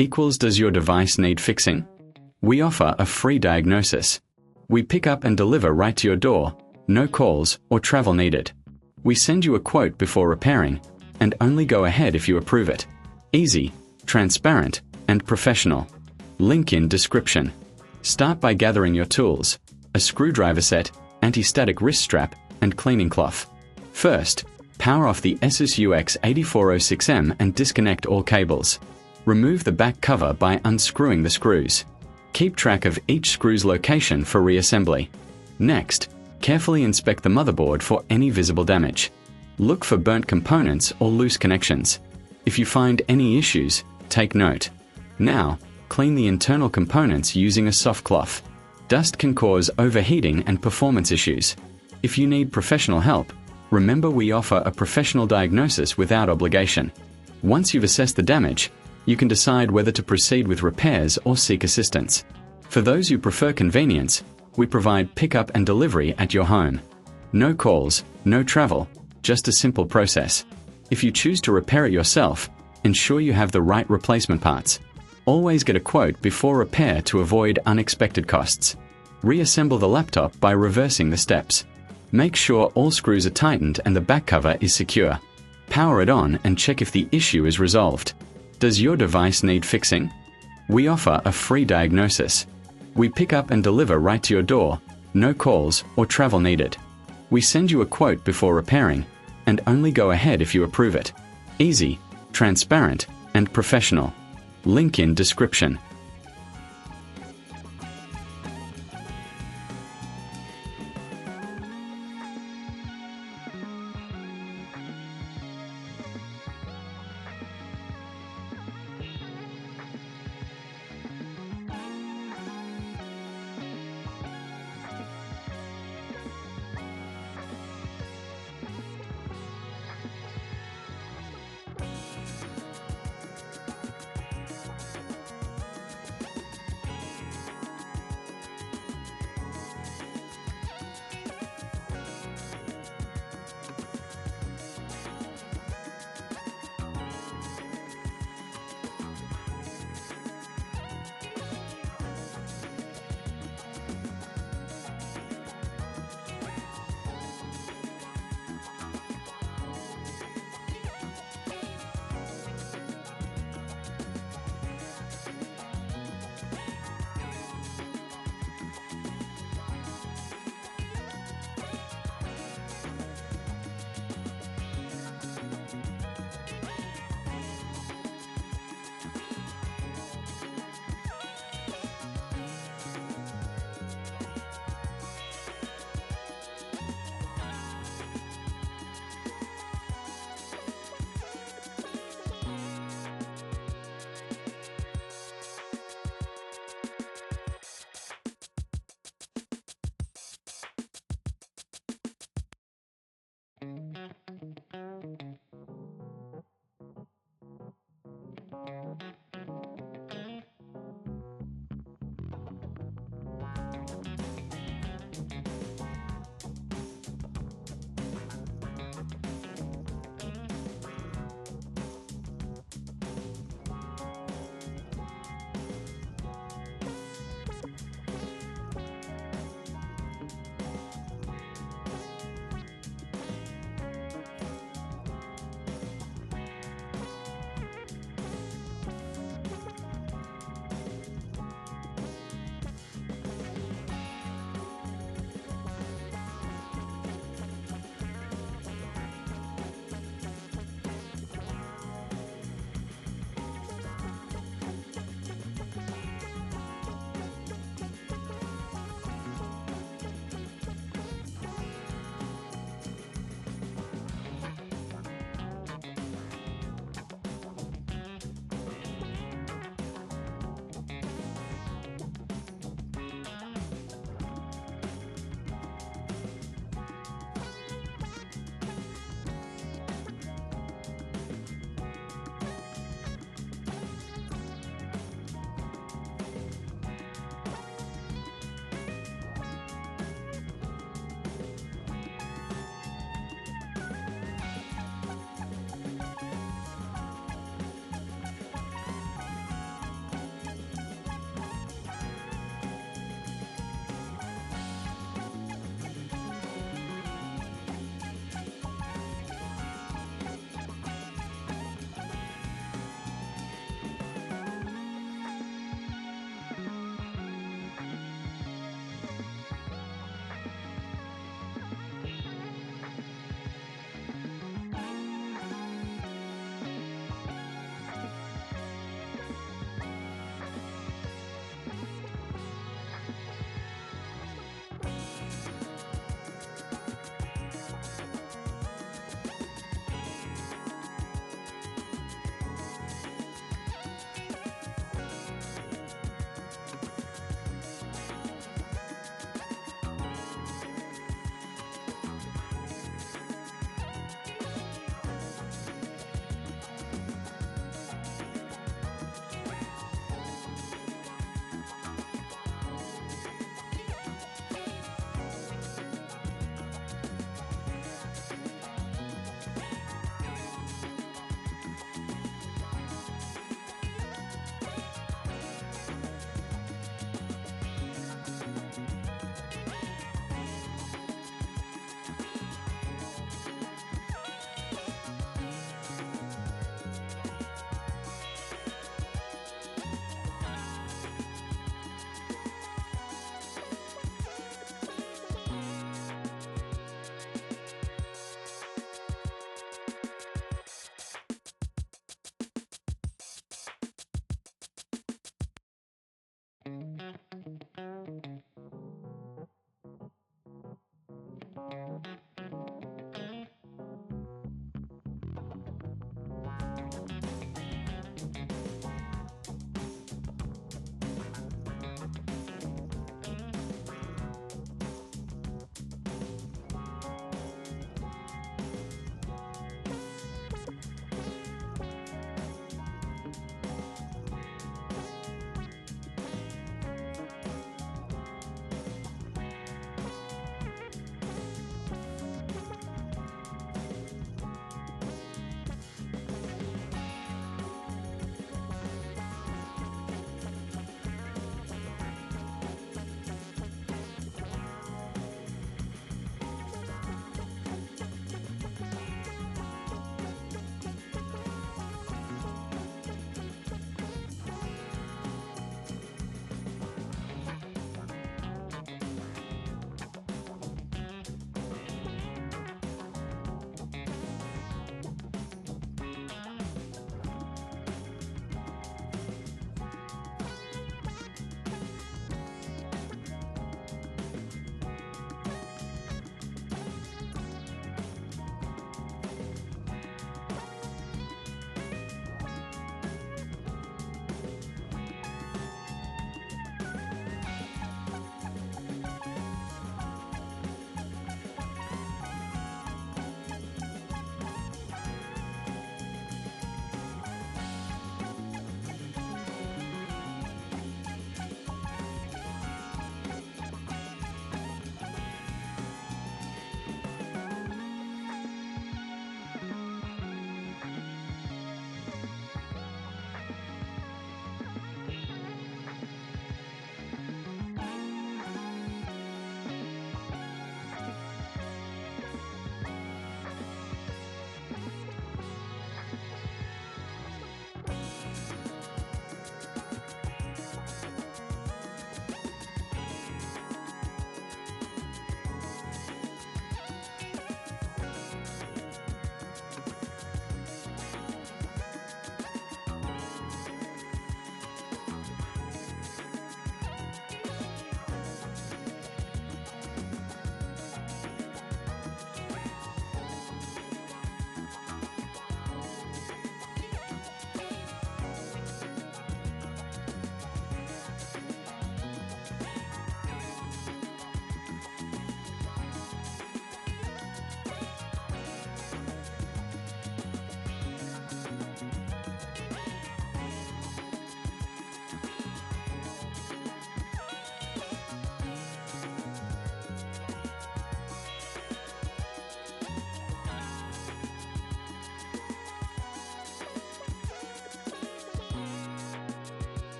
equals does your device need fixing? We offer a free diagnosis. We pick up and deliver right to your door, no calls or travel needed. We send you a quote before repairing, and only go ahead if you approve it. Easy, transparent, and professional. Link in description. Start by gathering your tools, a screwdriver set, anti-static wrist strap, and cleaning cloth. First, power off the Asus UX8406M and disconnect all cables. Remove the back cover by unscrewing the screws. Keep track of each screw's location for reassembly. Next, carefully inspect the motherboard for any visible damage. Look for burnt components or loose connections. If you find any issues, take note. Now, clean the internal components using a soft cloth. Dust can cause overheating and performance issues. If you need professional help, remember we offer a professional diagnosis without obligation. Once you've assessed the damage, you can decide whether to proceed with repairs or seek assistance. For those who prefer convenience, we provide pickup and delivery at your home. No calls, no travel, just a simple process. If you choose to repair it yourself, ensure you have the right replacement parts. Always get a quote before repair to avoid unexpected costs. Reassemble the laptop by reversing the steps. Make sure all screws are tightened and the back cover is secure. Power it on and check if the issue is resolved. Does your device need fixing? We offer a free diagnosis. We pick up and deliver right to your door, no calls or travel needed. We send you a quote before repairing, and only go ahead if you approve it. Easy, transparent, and professional. Link in description.